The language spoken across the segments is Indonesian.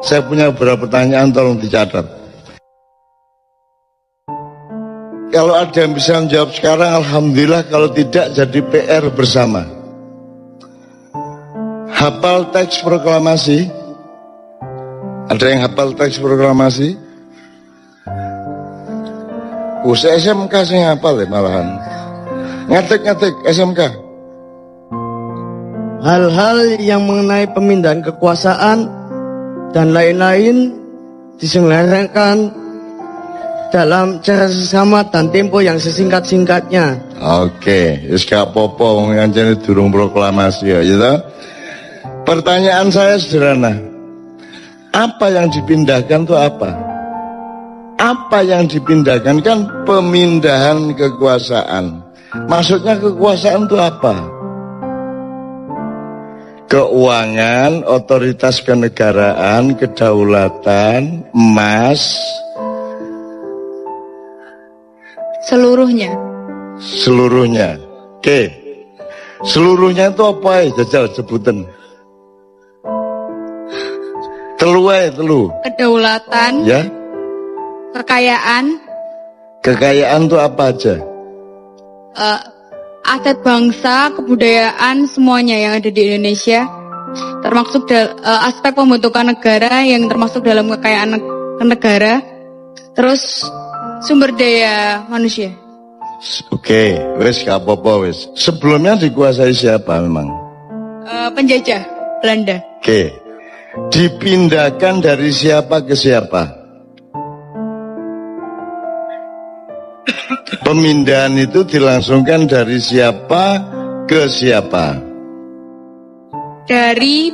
Saya punya beberapa pertanyaan, tolong dicatat. Kalau ada yang bisa menjawab sekarang, alhamdulillah. Kalau tidak, jadi PR bersama. Hafal teks proklamasi? Ada yang hafal teks proklamasi? Saya SMK saya hafal ya malahan. Ngetik SMK. Hal-hal yang mengenai pemindahan kekuasaan dan lain-lain diselenggarakan dalam cara sesama dan tempo yang sesingkat-singkatnya. Oke, wis gak apa-apa wong kancane durung proklamasi ya, gitu. Pertanyaan saya sederhana. Apa yang dipindahkan itu apa? Apa yang dipindahkan kan pemindahan kekuasaan. Maksudnya kekuasaan itu apa? Keuangan, otoritas kenegaraan, kedaulatan, emas, seluruhnya. Seluruhnya. Oke. Seluruhnya itu apa ya? Jajal sebutan. Telu ae, telu. Kedaulatan. Ya. Kekayaan. Kekayaan itu apa aja? Aset bangsa, kebudayaan, semuanya yang ada di Indonesia, termasuk aspek pembentukan negara yang termasuk dalam kekayaan negara, terus sumber daya manusia. Oke, wes gak apa-apa wes. Sebelumnya dikuasai siapa memang? Penjajah Belanda. Oke, dipindahkan dari siapa ke siapa? Pemindahan itu dilangsungkan dari siapa ke siapa? Dari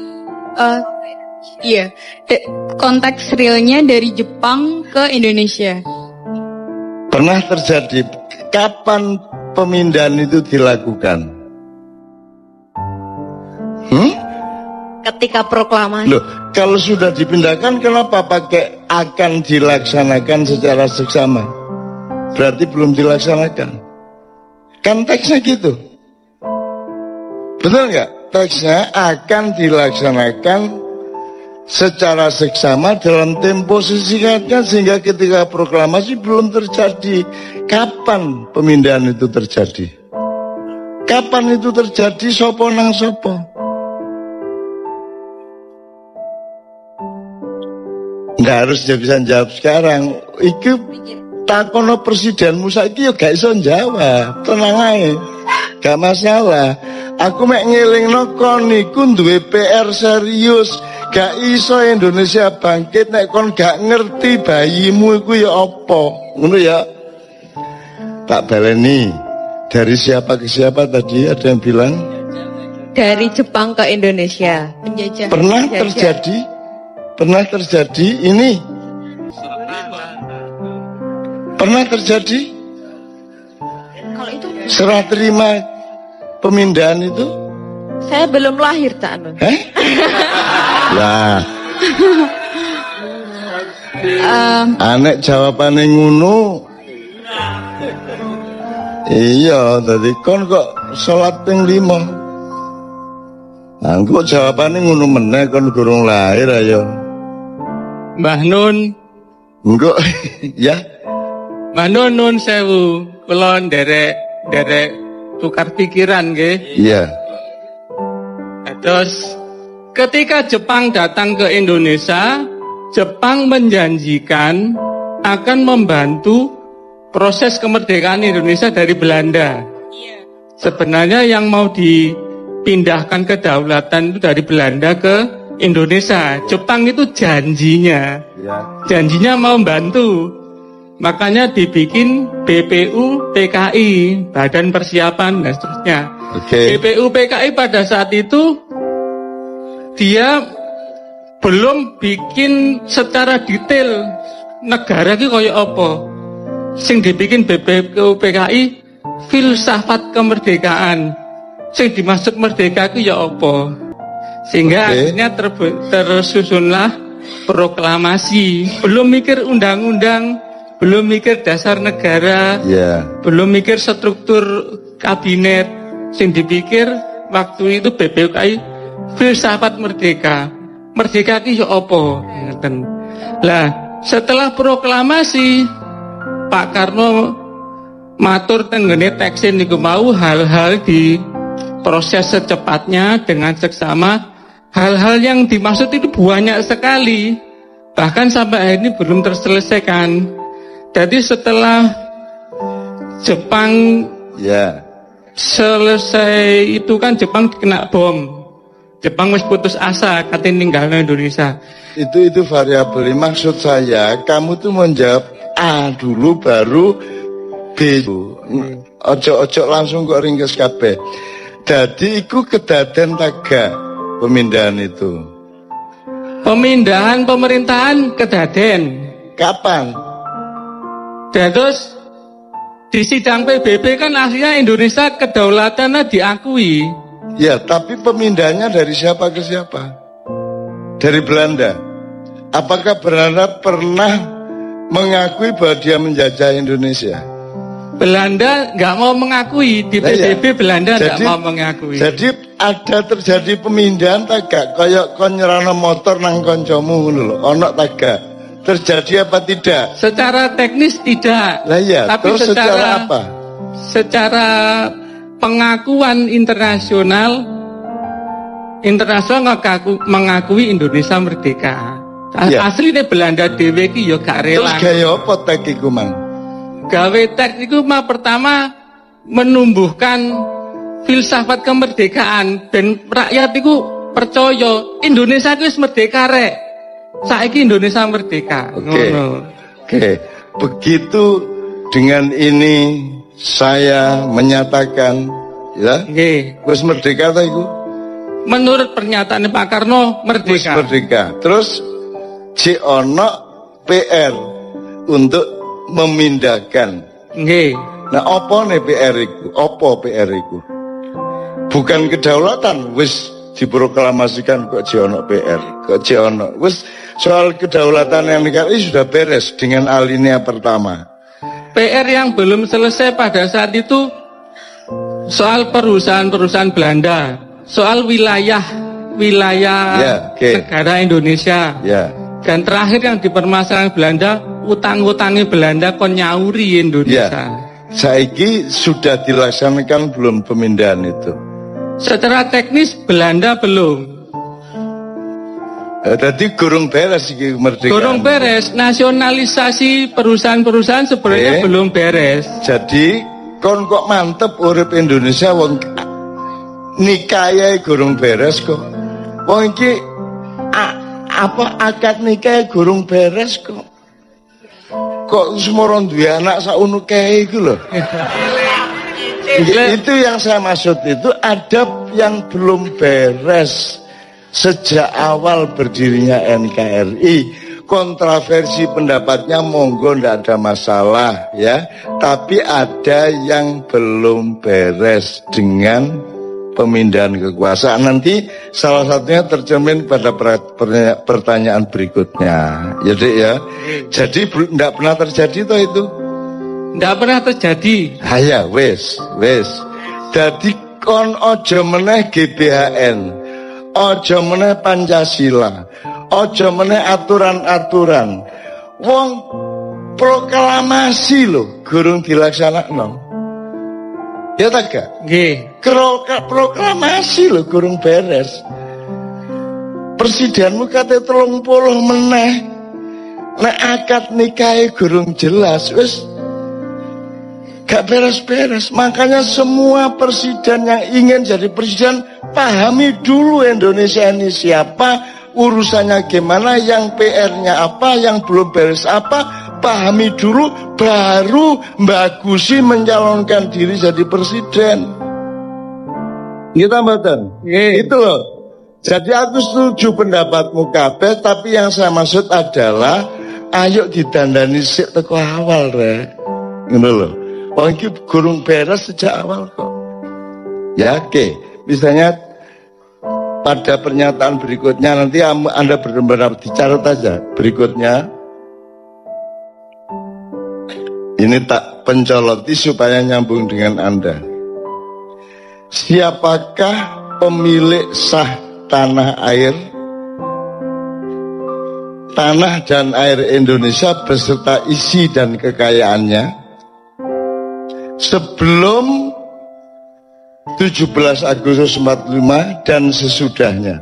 konteks realnya dari Jepang ke Indonesia. Pernah terjadi. Kapan pemindahan itu dilakukan? Ketika proklamasi. Loh, kalau sudah dipindahkan kenapa pakai akan dilaksanakan secara seksama? Berarti belum dilaksanakan. Kan teksnya gitu. Betul nggak? Teksnya akan dilaksanakan secara seksama dalam tempo sesingkatnya sehingga ketika proklamasi belum terjadi. Kapan pemindahan itu terjadi? Kapan itu terjadi? Sopo nang sopo? Nggak harus dia bisa jawab sekarang. Itu takono presidenmu saiki yo gak iso jawab. Tenang ae. Gak masalah. Aku mek ngelingno kon niku duwe PR serius. Gak iso Indonesia bangkit nek kon gak ngerti bayimu iku ya apa. Ngono ya. Tak baleni. Dari siapa ke siapa tadi ada yang bilang? Dari Jepang ke Indonesia. Penjajah. Pernah terjadi? Pernah terjadi ini? Pernah terjadi? Kalau itu Serah terima pemindahan itu? saya belum lahir, Cak Nun. Lah. Anek jawabannya ngono. Iya, tadi kon kok sholat ping 5. Aku jawabannya ngono meneh kon durung lahir ayo. Mbah Nun. Engko ya. Mbah Nun sewu, kula nderek tukar pikiran nggih. Iya. Terus ketika Jepang datang ke Indonesia, Jepang menjanjikan akan membantu proses kemerdekaan Indonesia dari Belanda. Sebenarnya yang mau dipindahkan kedaulatan itu dari Belanda ke Indonesia. Jepang itu janjinya mau membantu. Makanya dibikin BPU PKI, Badan Persiapan dan seterusnya. BPU PKI pada saat itu dia belum bikin secara detail negara ki koyo apa. Sing dibikin BPU PKI filsafat kemerdekaan. Sing dimaksud merdeka ki ya apa. Sehingga akhirnya tersusunlah proklamasi. Belum mikir undang-undang, belum mikir dasar negara, belum mikir struktur kabinet. Sing dipikir waktu itu BPUKI filsafat merdeka. Merdeka ki yo apa? Ngeten. Lah, setelah proklamasi Pak Karno matur tenggene teksin niku mau hal-hal di proses secepatnya dengan seksama. Hal-hal yang dimaksud itu banyak sekali. Bahkan sampai hari ini belum terselesaikan. Jadi setelah Jepang Ya. selesai itu kan Jepang kena bom. Jepang wis putus asa katanya ninggalin Indonesia. Itu variabel. Maksud saya, kamu tuh menjawab A dulu baru B. Ojo langsung kok ringkes kabeh. Jadi iku kedaden taga pemindahan itu. Pemindahan pemerintahan kedaden. Kapan? Dan terus di sidang PBB kan akhirnya Indonesia kedaulatannya diakui. Ya, tapi pemindahannya dari siapa ke siapa? Dari Belanda. Apakah Belanda pernah mengakui bahwa dia menjajah Indonesia? Belanda nggak mau mengakui di Nah, PBB ya. Belanda nggak Jadi- mau mengakui. Jadi ada terjadi pemindahan tagak kayak kon nyerana motor nang koncomu ngono lho. Ono tagak. Terjadi apa tidak? Secara teknis tidak. Lah iya, Tapi terus secara apa? Secara pengakuan internasional mengakui Indonesia merdeka. Iya. Aslinya Belanda dhewe iki ya gak Terus rela. gaya apa tag iku, Mang? Gawe teks iku mah pertama menumbuhkan filsafat kemerdekaan dan rakyat iku percaya Indonesia itu wis merdeka rek. Saiki Indonesia merdeka. Oke. Ngono. Oke. Begitu dengan ini saya menyatakan ya, Nggih. wis merdeka ta iku? Menurut pernyataan Pak Karno Wis merdeka. merdeka. Terus si ono PR untuk memindahkan. Nggih. Nah, apa nih PR iku? Apa PR iku? Bukan kedaulatan, wis diproklamasikan kok ono PR, kok ono. Wis soal kedaulatan yang negara ini sudah beres dengan alinea pertama. PR yang belum selesai pada saat itu soal perusahaan-perusahaan Belanda, soal wilayah Ya, oke. negara Indonesia. Ya, Dan terakhir yang dipermasalahkan Belanda, utang-utangnya Belanda kon nyauri Indonesia. ya. Saiki sudah dilaksanakan belum pemindahan itu? Secara teknis Belanda belum. Tadi gurung beres iki kemerdekaan. Gorong beres, nasionalisasi perusahaan-perusahaan sebenarnya Oke. belum beres. Jadi kon kok mantep urip Indonesia wong nikahe gurung beres kok. Wong iki apa akad nikah gurung beres kok. Kok semoro duwe anak sauno kae iku lho. Itu yang saya maksud, itu ada yang belum beres sejak awal berdirinya NKRI. Kontroversi pendapatnya monggo ndak ada masalah ya, tapi ada yang belum beres dengan pemindahan kekuasaan. Nanti salah satunya tercermin pada pertanyaan berikutnya ya Dek ya. Jadi ndak pernah terjadi toh itu. Nggak pernah terjadi. Haya wes. Jadi kon ojo meneh GBHN, ojo meneh Pancasila, ojo meneh aturan-aturan. Wong proklamasi lho gurung dilaksanakno. Ya tak gak? Nggih. Proklamasi lho gurung beres. Presidenmu kate 30 meneh. Nek akad nikahe gurung jelas wis gak beres-beres. Makanya semua presiden yang ingin jadi presiden pahami dulu Indonesia ini siapa, urusannya gimana, yang PR-nya apa, yang belum beres apa, pahami dulu baru bagusi mencalonkan diri jadi presiden. Kita mboten. Itu loh. Jadi aku setuju pendapatmu kabeh, tapi yang saya maksud adalah ayo didandani sik teko awal rek. Ngono lho. Wong iki gurung beres sejak awal kok. Ya oke. Misalnya pada pernyataan berikutnya nanti Anda benar-benar dicatat aja berikutnya. Ini tak pencoloti supaya nyambung dengan Anda. Siapakah pemilik sah tanah dan air Indonesia beserta isi dan kekayaannya sebelum 17 Agustus 45 dan sesudahnya.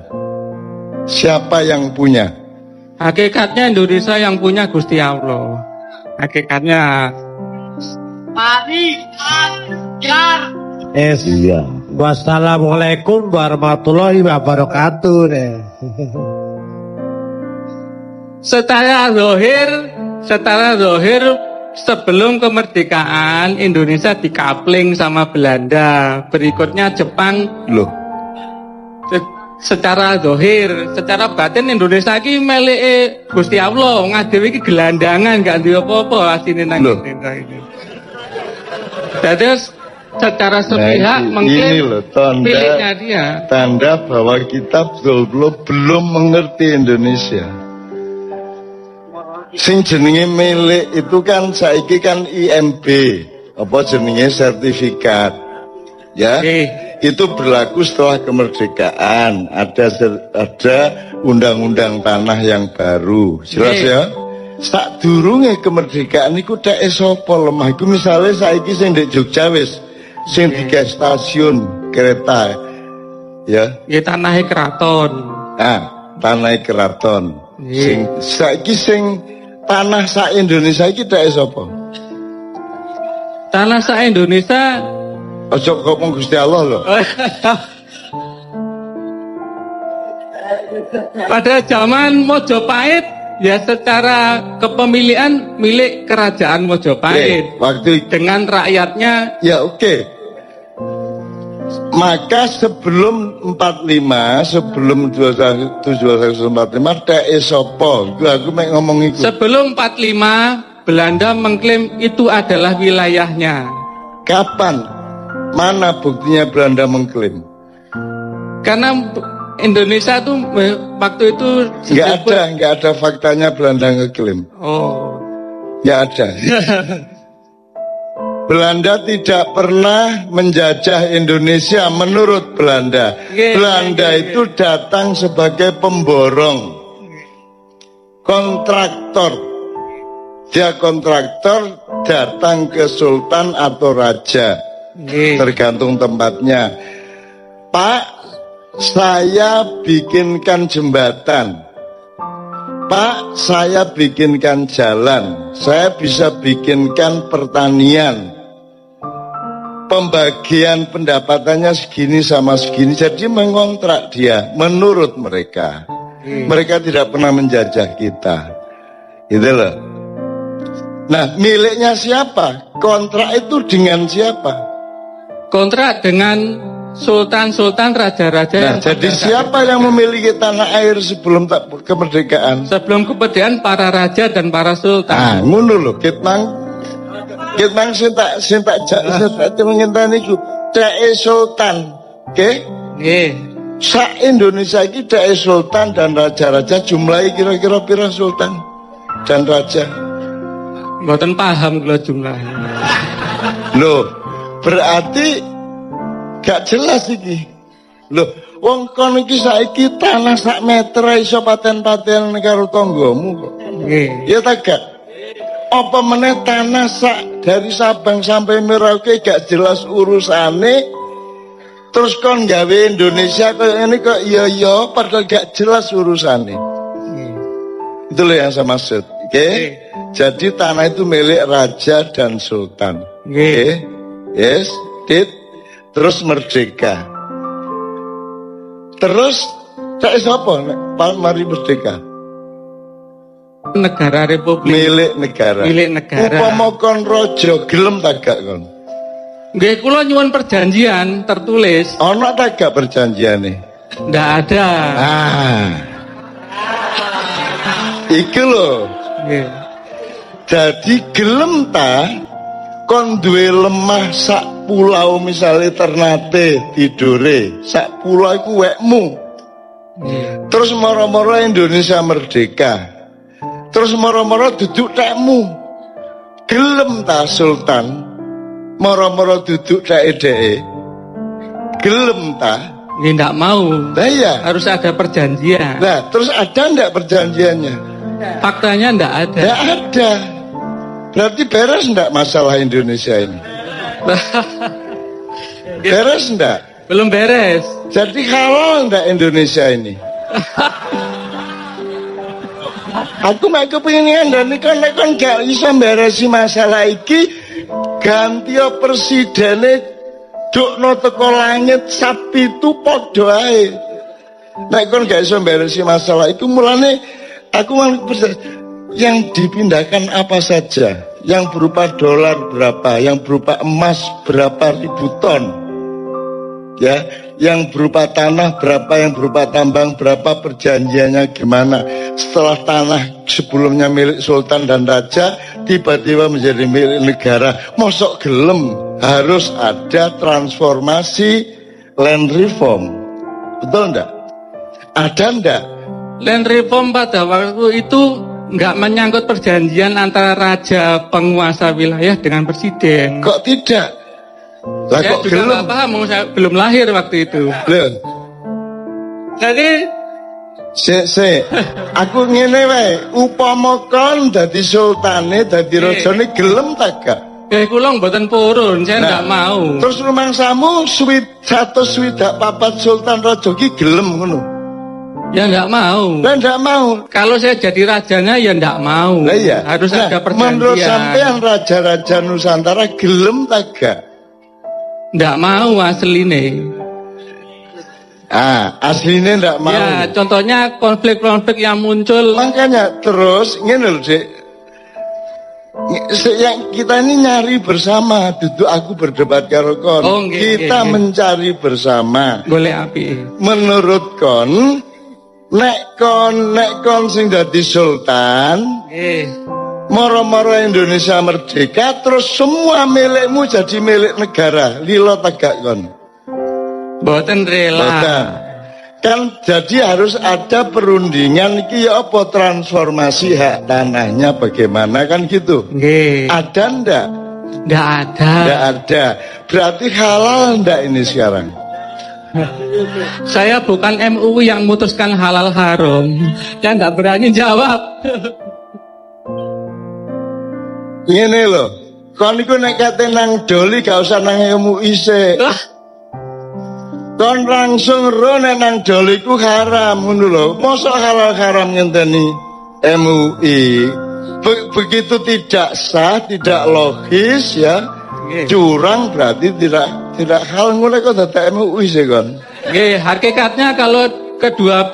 Siapa yang punya? Hakikatnya Indonesia yang punya Gusti Allah. Hakikatnya. Iya. Wassalamualaikum warahmatullahi wabarakatuh. Secara zahir sebelum kemerdekaan Indonesia dikapling sama Belanda, berikutnya Jepang. Loh, Secara zahir, secara batin Indonesia iki meleke Gusti Allah, ngadewe iki gelandangan gak duwe apa-apa asine nang Loh. ini. Jadi secara ini sepihak mengklaim loh miliknya dia. tanda bahwa kita betul-betul belum mengerti Indonesia. Sing jenenge milik itu kan saiki kan IMB, apa jenenge sertifikat. Ya. Oke. Itu berlaku setelah kemerdekaan. Ada undang-undang tanah yang baru. Jelas Oke. ya? Sadurunge kemerdekaan iku dek sapa lemah iku misale saiki sing ndek Jogja wis sing digawe stasiun kereta ya. Ya tanahnya keraton. Tanah keraton. Iya. Sing saiki sing tanah sak Indonesia iki dek sapa? Tanah sa Indonesia. Ojo ngomong Gusti Allah loh. Pada zaman Mojopahit ya secara kepemilikan milik kerajaan Mojopahit Waktu dengan rakyatnya. ya oke. Maka sebelum 45, sebelum 1745 dek sapa? Aku mek ngomong iku. Sebelum 45 Belanda mengklaim itu adalah wilayahnya. Kapan? Mana buktinya Belanda mengklaim? Karena Indonesia tuh waktu itu Nggak ada faktanya Belanda ngeklaim. Oh. Nggak ada. Belanda tidak pernah menjajah Indonesia menurut Belanda. Belanda itu datang sebagai pemborong, kontraktor. Dia kontraktor datang ke sultan atau raja, tergantung tempatnya. Pak, saya bikinkan jembatan. Pak, saya bikinkan jalan. Saya bisa bikinkan pertanian. Pembagian pendapatannya segini sama segini. Jadi mengontrak dia menurut mereka. Mereka tidak pernah menjajah kita. Gitu loh. Nah, miliknya siapa? Kontrak itu dengan siapa? Kontrak dengan sultan-sultan raja-raja. Nah, jadi siapa yang memiliki tanah air sebelum kemerdekaan? Sebelum kemerdekaan para raja dan para sultan. Ngono lho, kitmang sing tak ngenteni iku dheke sultan. Oke? Nggih. Sak Indonesia iki dheke sultan dan raja-raja, jumlahnya kira-kira pira sultan dan raja? Mboten paham kula jumlahnya. Loh, berarti gak jelas iki. Loh, wong kon iki saiki tanah sak meter iso paten-paten karo tanggamu kok. Nggih. Ya tak gak? Apa meneh tanah sak dari Sabang sampai Merauke gak jelas urusane. Terus kon gawe Indonesia kok ini kok iya padahal gak jelas urusane. Itu loh yang saya maksud. Oke? Jadi tanah itu milik raja dan sultan. Oke? Yes, terus merdeka. Terus tak siapa? Mari merdeka. Negara Republik. Milik negara. Milik negara. Upama kon rojo gelem tak gak kon? Nggih, kula nyuwun perjanjian tertulis. Ana tak gak perjanjiane? Ndak ada. Iku lho. Nggih. Jadi gelem ta kon duwe lemah sak pulau misalnya Ternate tidure sak pulau iku wekmu. Terus moro-moro Indonesia merdeka. Terus moro-moro duduk tekmu. Gelem ta sultan moro-moro duduk dheke. Gelem ta? Nggak mau. Nah iya. Harus ada perjanjian. Nah, terus ada enggak perjanjiannya? Faktanya nggak ada. Enggak ada. Berarti beres enggak masalah Indonesia ini? Beres enggak? Belum beres. Jadi halal enggak Indonesia ini? Aku mek kepengin ngandani kan gak iso beresi masalah iki, ganti presidene dukno teko langit sapi itu padha ae. Nek kon gak iso beresi masalah iku mulane aku yang dipindahkan apa saja, yang berupa dolar berapa, yang berupa emas berapa ribu ton, ya, yang berupa tanah berapa, yang berupa tambang berapa, perjanjiannya gimana. Setelah tanah sebelumnya milik sultan dan raja tiba-tiba menjadi milik negara, mosok gelem harus ada transformasi land reform, betul enggak? Ada enggak? Land reform pada waktu itu nggak menyangkut perjanjian antara raja penguasa wilayah dengan presiden. Kok tidak? Lah Saya kok juga gelem? nggak paham, saya belum lahir waktu itu. Loh, Jadi aku ngene wae, upama kon dadi sultane, dadi rajane gelem ta gak? kula mboten purun, saya nggak mau. Terus rumangsamu 164 sultan raja ki gelem ngono. Ya nggak mau. Lah ndak mau. Kalau saya jadi rajanya ya nggak mau. Lah iya. Harus Nah, ada menurut perjanjian. sampean raja-raja Nusantara gelem ta gak? Nggak mau asline. Aslinya ndak mau. Ya, contohnya konflik-konflik yang muncul. Makanya terus ngene lho, Dik. Yang kita ini nyari bersama, duduk aku berdebat karo kon. Oh, nggih, Kita nggih. mencari bersama. Golek api. Menurut kon, nek kon sing dadi sultan, moro-moro Indonesia merdeka, terus semua milikmu jadi milik negara. Lilo tegak kon. Boten rela. Boten. Kan jadi harus ada perundingan iki ya apa transformasi hak tanahnya bagaimana kan gitu. Nggih. Ada ndak? Nggak ada. Ndak ada. Berarti halal ndak ini sekarang? Saya bukan MUI yang memutuskan halal haram. Saya nggak berani jawab. Ngene lho. Kon iku nek kate nang doli gak usah nang MUI sik. Kon langsung ro nek nang doli ku haram ngono lho. Mosok halal haram ngenteni MUI. Begitu tidak sah, tidak logis ya. Curang berarti tidak hal ngono kok dadak MUI sih kon. Nggih, hakikatnya kalau kedua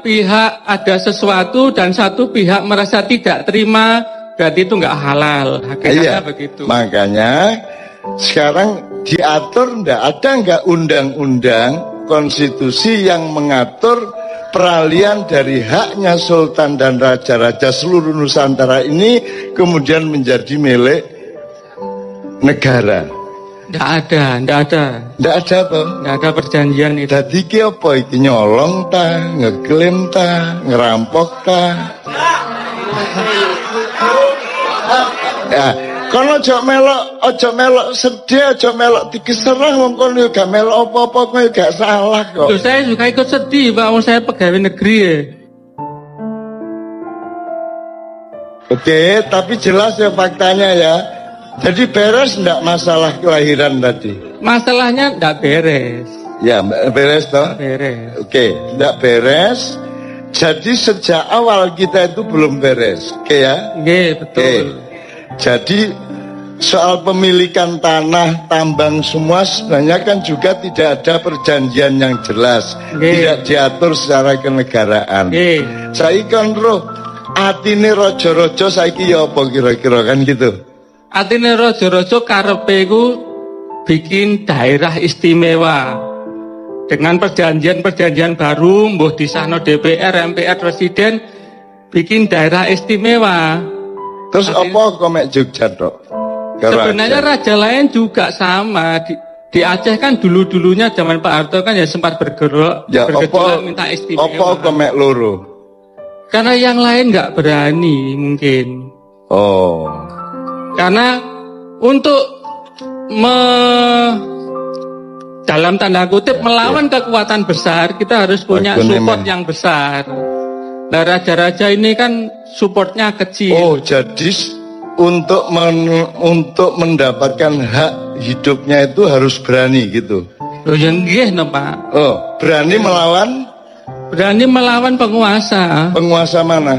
pihak ada sesuatu dan satu pihak merasa tidak terima, berarti itu nggak halal. Hakikatnya begitu. Makanya sekarang diatur ada nggak undang-undang konstitusi yang mengatur peralihan dari haknya sultan dan raja-raja seluruh Nusantara ini kemudian menjadi milik negara. Nggak ada. Nggak ada toh? Nggak ada perjanjian itu. Dadi ki apa iki nyolong ta, ngeklaim ta, ngerampok ta? Ya, kono aja melok sedih, aja melok dikiserang wong kono yo gak melok apa-apa kowe gak salah kok. Loh, saya juga ikut sedih, Pak. Wong saya pegawai negeri ya. Oke, tapi jelas ya faktanya ya. Jadi beres enggak masalah kelahiran tadi? Masalahnya nggak beres. Ya, beres toh? Beres. Oke, enggak beres. Jadi sejak awal kita itu belum beres. Oke ya? Nggih, betul. Oke. Jadi soal pemilikan tanah, tambang semua sebenarnya kan juga tidak ada perjanjian yang jelas. Nggih. Tidak diatur secara kenegaraan. Nggih. Saiki kon roh atine raja-raja saiki ya apa kira-kira kan gitu. Artinya rojo-rojo karepe ku bikin daerah istimewa dengan perjanjian-perjanjian baru, mbuh disahno DPR, MPR, Presiden bikin daerah istimewa. Terus apa kok mek Jogja tok? Karo Sebenarnya Aceh. raja lain juga sama. Di Aceh kan dulu-dulunya zaman Pak Harto kan ya sempat bergerak, Ya bergejolak apa minta istimewa. apa kok mek loro? Karena yang lain nggak berani mungkin. Oh. Karena untuk dalam tanda kutip melawan kekuatan besar, kita harus punya support yang besar. Nah, raja-raja ini kan supportnya kecil. Oh, jadi untuk mendapatkan hak hidupnya itu harus berani gitu. Loh, yang nggih no, Pak. Oh, berani melawan penguasa. Penguasa mana?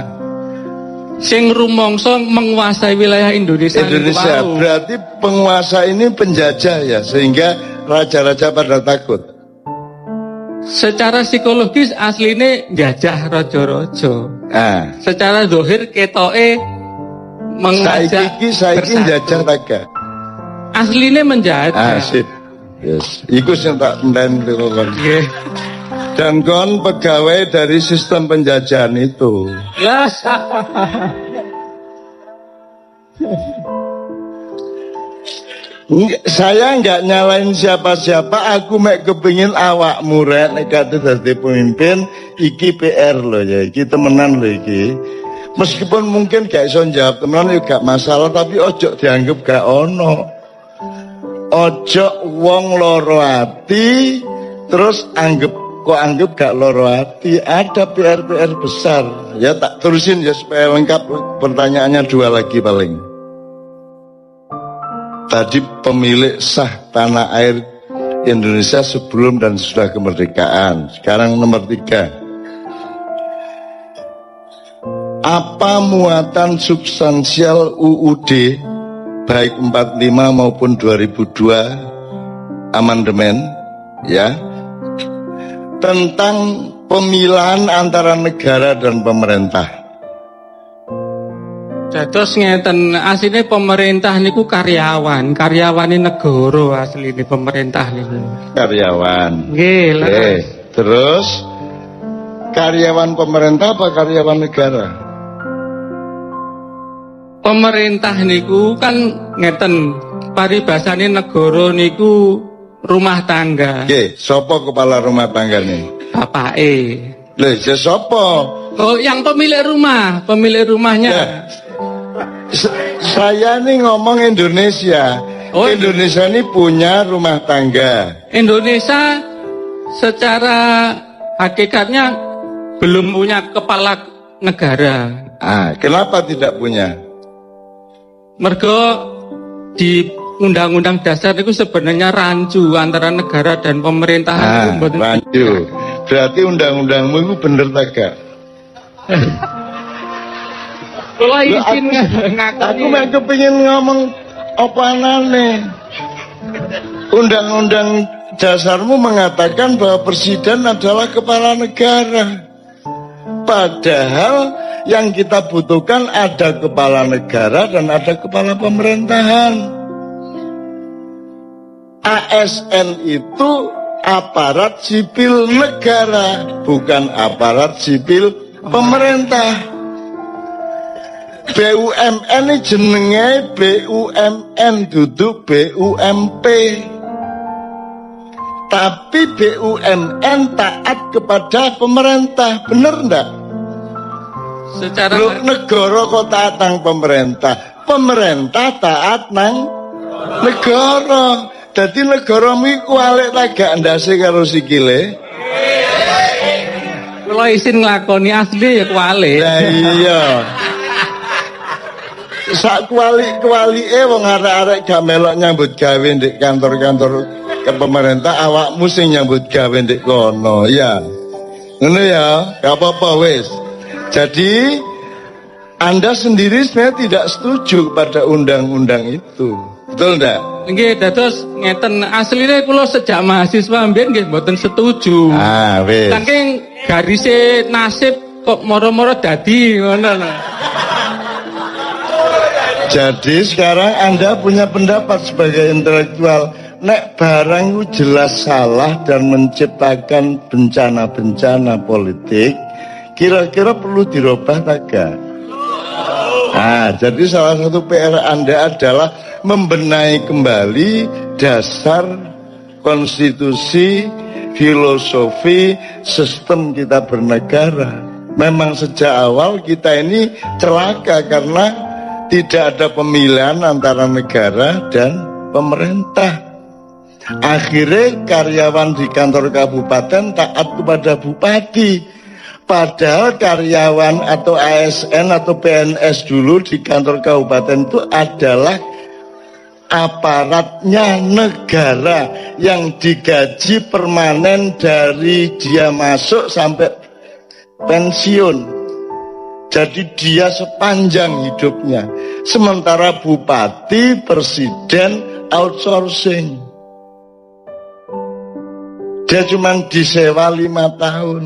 Sing rumangsa menguasai wilayah Indonesia. Berarti penguasa ini penjajah ya, sehingga raja-raja pada takut. Secara psikologis aslinya jajah raja-raja. Secara zahir ketoke mengajak saiki jajah taga. Aslinya menjajah. Sip. Yes, iku sing tak enten kon. Dan kon pegawai dari sistem penjajahan itu. Yes. Saya nggak nyalain siapa-siapa, aku mek kepingin awak murek nek kate dadi pemimpin, iki PR loh ya, iki temenan loh iki. Meskipun mungkin gak iso jawab temenan ya gak masalah, tapi ojo dianggap gak ono. Ojo wong loro ati terus anggap gak loro ati. Ada PR besar. Ya tak terusin ya supaya lengkap, pertanyaannya 2 lagi paling. Tadi pemilik sah tanah air Indonesia sebelum dan sesudah kemerdekaan. Sekarang nomor 3. Apa muatan substansial UUD baik 45 maupun 2002 amandemen ya tentang pemilahan antara negara dan pemerintah? Dados ngeten, asline pemerintah niku karyawane negara, asline pemerintah niku. Karyawan. Nggih, terus karyawan pemerintah apa karyawan negara? Pemerintah niku kan ngeten, paribasane negara niku rumah tangga. Nggih, sapa kepala rumah tangga nih? Bapake. Lha, sapa? Oh, yang pemilik rumahnya. Ya. Saya nih ngomong Indonesia. Indonesia ini punya rumah tangga. Indonesia secara hakikatnya belum punya kepala negara. Kenapa tidak punya? Mergo di Undang-Undang Dasar itu sebenarnya rancu antara negara dan pemerintahan. Rancu. Berarti undang-undangmu itu bener tak gak? Kalau izin aku mau kepingin ngomong apa anane. Undang-undang dasarmu mengatakan bahwa presiden adalah kepala negara. Padahal yang kita butuhkan ada kepala negara dan ada kepala pemerintahan. ASN itu aparat sipil negara, bukan aparat sipil pemerintah. BUMN ini jenenge BUMN duduk BUMP. Tapi BUMN taat kepada pemerintah, bener ndak? Secara negara kok taat nang pemerintah, pemerintah taat nang negara. Jadi negara iku kualik tak gak ndase karo sikile. Kalau izin nglakoni asli ya kualik. Lah iya. Sak kuali-kualike wong arek-arek gak melok nyambut gawe ndek kantor-kantor ke pemerintah, awakmu sing nyambut gawe ndek kono ya. Ngono ya, gak apa-apa wis. Jadi Anda sendiri sebenarnya tidak setuju pada undang-undang itu. Betul ndak? Nggih, dados ngeten asline kula sejak mahasiswa mbiyen nggih mboten setuju. Wis. Saking garise nasib kok moro-moro dadi ngono lho. Jadi sekarang Anda punya pendapat sebagai intelektual, nek barang itu jelas salah dan menciptakan bencana-bencana politik, kira-kira perlu dirubah tak? Jadi salah satu PR Anda adalah membenahi kembali dasar konstitusi, filosofi, sistem kita bernegara. Memang sejak awal kita ini celaka karena tidak ada pemilihan antara negara dan pemerintah. Akhirnya karyawan di kantor kabupaten taat kepada bupati. Padahal karyawan atau ASN atau PNS dulu di kantor kabupaten itu adalah aparatnya negara yang digaji permanen dari dia masuk sampai pensiun. Jadi dia sepanjang hidupnya. Sementara bupati, presiden outsourcing. Dia cuma disewa 5 tahun.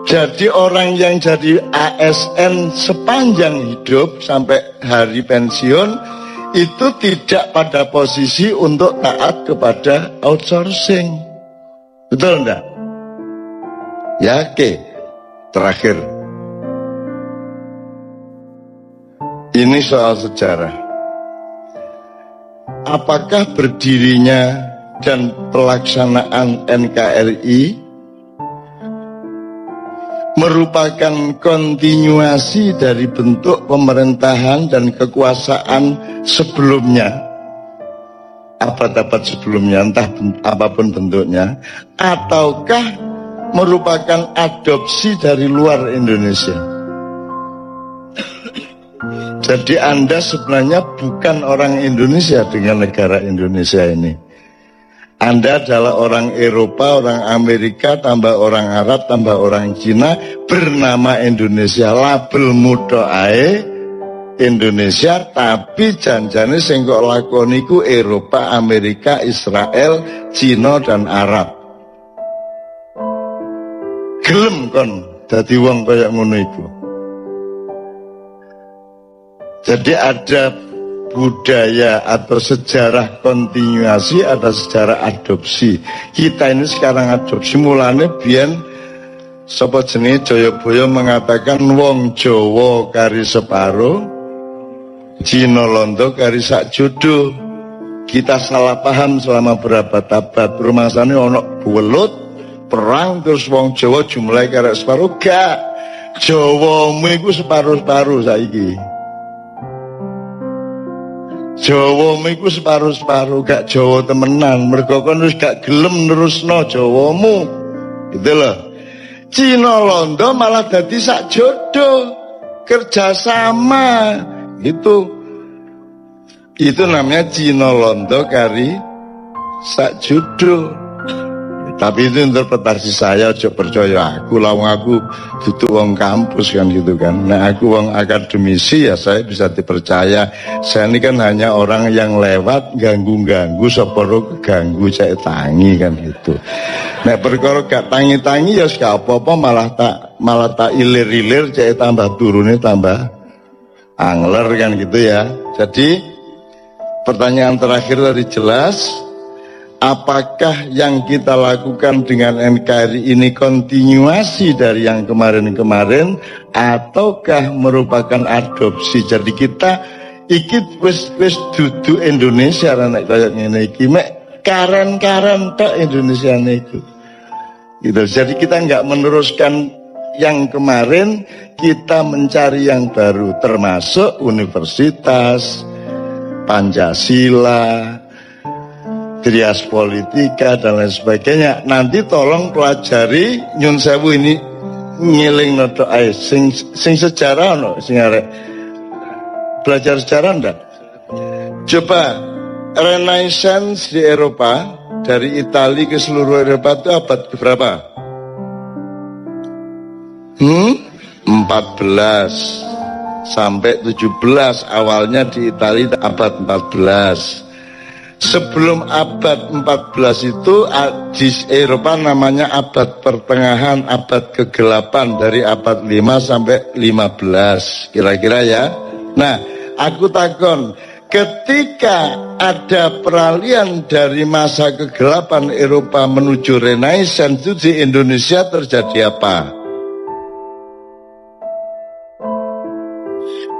Jadi orang yang jadi ASN sepanjang hidup sampai hari pensiun itu tidak pada posisi untuk taat kepada outsourcing. Betul enggak? Ya, oke. Terakhir. Ini soal sejarah. Apakah berdirinya dan pelaksanaan NKRI merupakan kontinuasi dari bentuk pemerintahan dan kekuasaan sebelumnya, abad-abad sebelumnya, entah apapun bentuknya, ataukah merupakan adopsi dari luar Indonesia? Jadi Anda sebenarnya bukan orang Indonesia dengan negara Indonesia ini. Anda adalah orang Eropa, orang Amerika, tambah orang Arab, tambah orang Cina, bernama Indonesia, label mutoae Indonesia, tapi janjane sing kok lakoniku Eropa, Amerika, Israel, Cina dan Arab. Gelem kon dadi wong kaya ngono iku. Jadi ada budaya atau sejarah kontinuasi, ada sejarah adopsi. Kita ini sekarang adopsi, mulane biyen sapa jenenge Jayabaya mengatakan wong Jawa kari separo, Cina Londo kari sak jodoh. Kita salah paham selama berabad-abad. Rumasane ana buwelut perang terus wong Jawa jumlahe kari separo, gak. Jawamu iku separo-separo saiki. Jawa iku separuh-separuh, gak Jawa temenan. Mergo kon wis gak gelem nerusno Jawamu. Gitu loh. Cina Londo malah dadi sak jodoh, kerjasama. Itu namanya Cina Londo kari sak jodoh. Tapi itu interpretasi saya, aja percaya aku, lawang aku duduk wong kampus kan gitu kan. Nah aku wong akademisi ya saya bisa dipercaya. Saya ini kan hanya orang yang lewat ganggu-ganggu, seporo keganggu cek tangi kan gitu. Nah perkara gak tangi-tangi ya gak apa-apa, malah tak ilir-ilir cek tambah turunnya tambah angler kan gitu ya. Jadi pertanyaan terakhir tadi jelas. Apakah yang kita lakukan dengan NKRI ini kontinuasi dari yang kemarin-kemarin ataukah merupakan adopsi? Jadi kita iki wis dudu Indonesia nek kaya ngene iki mek karen-karen tok Indonesia niku. Gitu. Jadi kita enggak meneruskan yang kemarin, kita mencari yang baru termasuk universitas, Pancasila, Trias Politika dan lain sebagainya. Nanti tolong pelajari nyun sewu ini ngiling noto ae sing sejarah no sing arek belajar sejarah ndak. Coba Renaissance di Eropa dari Italia ke seluruh Eropa itu abad berapa? 14 sampai 17, awalnya di Italia abad 14. Sebelum abad 14 itu di Eropa namanya abad pertengahan, abad kegelapan dari abad 5 sampai 15 kira-kira ya. Nah aku takon, ketika ada peralihan dari masa kegelapan Eropa menuju Renaissance itu di Indonesia terjadi apa?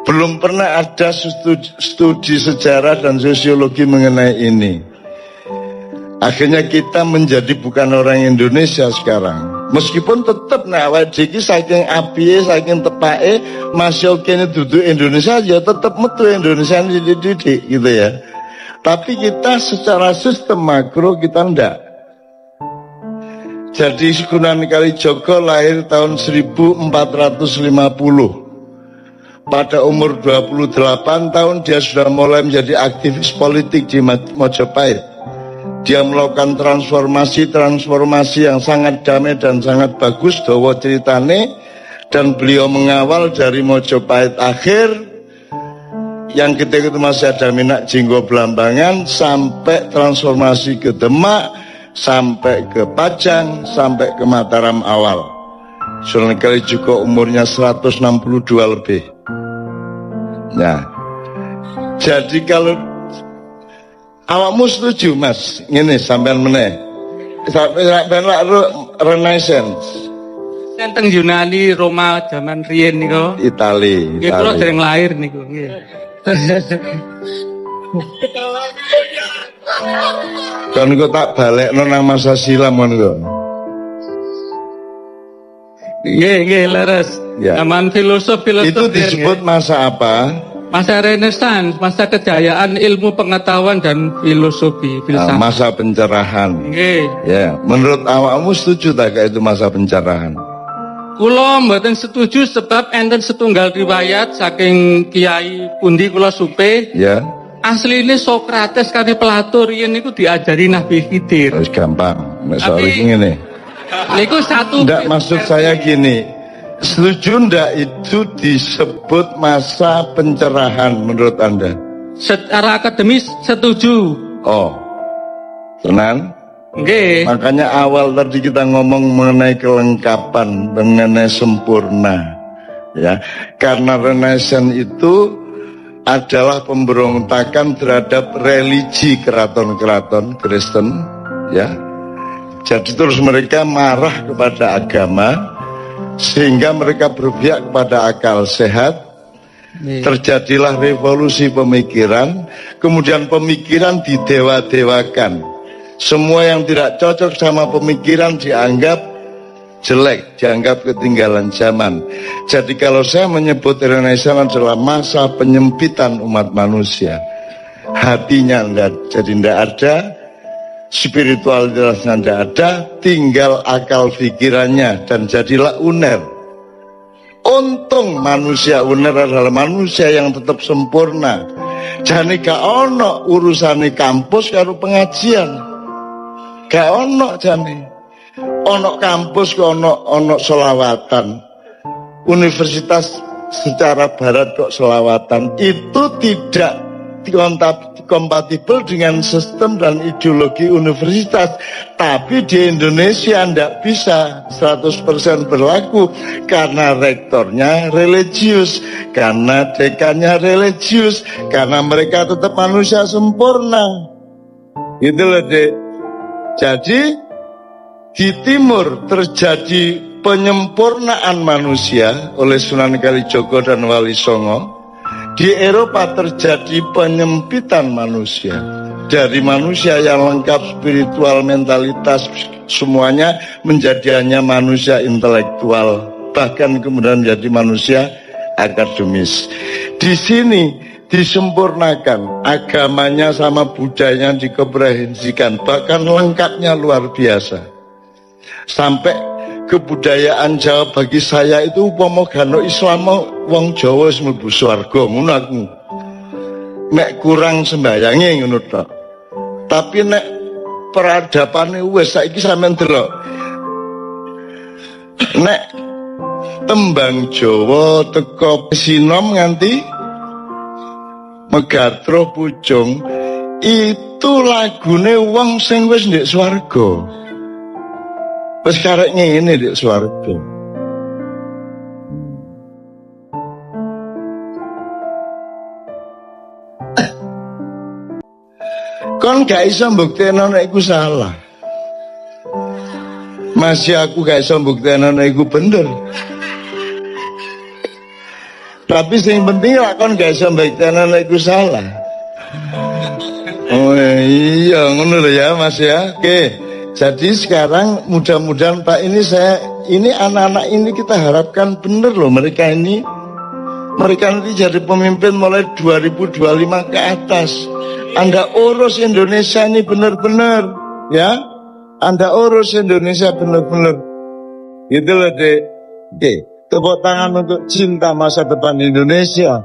Belum pernah ada studi sejarah dan sosiologi mengenai ini. Akhirnya kita menjadi bukan orang Indonesia sekarang. Meskipun tetap awake dhewe saking apiye, saking tepake masih kene duduk Indonesia ya tetap metu Indonesia dididik gitu ya. Tapi kita secara sistem makro kita ndak. Jadi Sunan Kalijaga lahir tahun 1450. Pada umur 28 tahun dia sudah mulai menjadi aktivis politik di Mojopahit. Dia melakukan transformasi yang sangat damai dan sangat bagus, dawa ceritane, dan beliau mengawal dari Mojopahit akhir yang ketika itu masih ada Minak Jinggo Blambangan sampai transformasi ke Demak, sampai ke Pajang, sampai ke Mataram awal. Sunan Kalijaga umurnya 162 lebih. Nah, jadi kalau awakmu setuju Mas, ngene sampean meneh. Sampean Renaissance. Tentang Yunani, Roma zaman riyen niku. Itali. Nggih kula dereng lahir niku, nggih. Kan kok tak balekno nang masa silam ngono kok. Nggih, leres. Ya. Zaman filosof Itu disebut masa apa? masa Renaissance, masa kejayaan ilmu pengetahuan dan filosofi, filsafat. Masa pencerahan. Nggih. Ya, menurut awakmu setuju tak kayak itu masa pencerahan? Kula mboten setuju sebab enten setunggal riwayat saking Kiai pundi kula supe. Ya, Asline Sokrates kali Plato riyen niku diajari Nabi Khidir. harus gampang. Nek soal Tapi- ngene. Niku satu. Ndak, maksud saya gini. Setuju ndak itu disebut masa pencerahan menurut Anda? Secara akademis setuju. Oh, tenan? Nggih. Makanya awal tadi kita ngomong mengenai kelengkapan, mengenai sempurna. Ya, karena Renaissance itu adalah pemberontakan terhadap religi keraton-keraton Kristen, ya. Jadi terus mereka marah kepada agama, sehingga mereka berpihak kepada akal sehat. Terjadilah revolusi pemikiran, kemudian pemikiran didewa-dewakan. Semua yang tidak cocok sama pemikiran dianggap jelek, dianggap ketinggalan zaman. Jadi kalau saya menyebut Renaissance adalah masa penyempitan umat manusia, hatinya jadi tidak ada, spiritualitasnya tidak ada, tinggal akal pikirannya, dan jadilah uner. Untung manusia uner adalah manusia yang tetap sempurna. Jane gak ono urusane kampus karo pengajian. Gak ono jane. Ono kampus kok ono selawatan. Universitas secara barat kok selawatan. Itu tidak kompatibel dengan sistem dan ideologi universitas. Tapi di Indonesia tidak bisa 100% berlaku karena rektornya religius, karena dekannya religius, karena mereka tetap manusia sempurna. Gitu loh, Dek. Jadi di timur terjadi penyempurnaan manusia oleh Sunan Kalijaga dan Wali Songo. Di Eropa terjadi penyempitan manusia. Dari manusia yang lengkap spiritual, mentalitas, semuanya menjadi hanya manusia intelektual. Bahkan kemudian menjadi manusia akademis. Di sini disempurnakan, agamanya sama budayanya dikomprensikan, bahkan lengkapnya luar biasa. Sampai kebudayaan Jawa bagi saya itu upama gano Islam wong Jawa wis mlebu swarga ngono aku. Nek kurang sembayange ngono tok. Tapi nek peradapane wis saiki sampean delok. Nek tembang Jawa teko sinom nganti Megatro Pucung itu lagune wong sing wis ndek swarga. Wis karek ngene ndek swarga. Kon gak iso mbuktekno nek iku salah. Masih aku gak iso mbuktekno nek iku bener. Tapi sing penting lah kon gak iso mbuktekno nek iku salah. Oh iya ngono lho ya Mas ya. Oke. Jadi sekarang mudah-mudahan Pak ini anak-anak ini kita harapkan bener loh mereka ini Mereka nanti jadi pemimpin mulai 2025 ke atas. Anda urus Indonesia ini benar-benar, ya. Anda urus Indonesia benar-benar. Gitu loh, Dek. Oke, tepuk tangan untuk cinta masa depan Indonesia.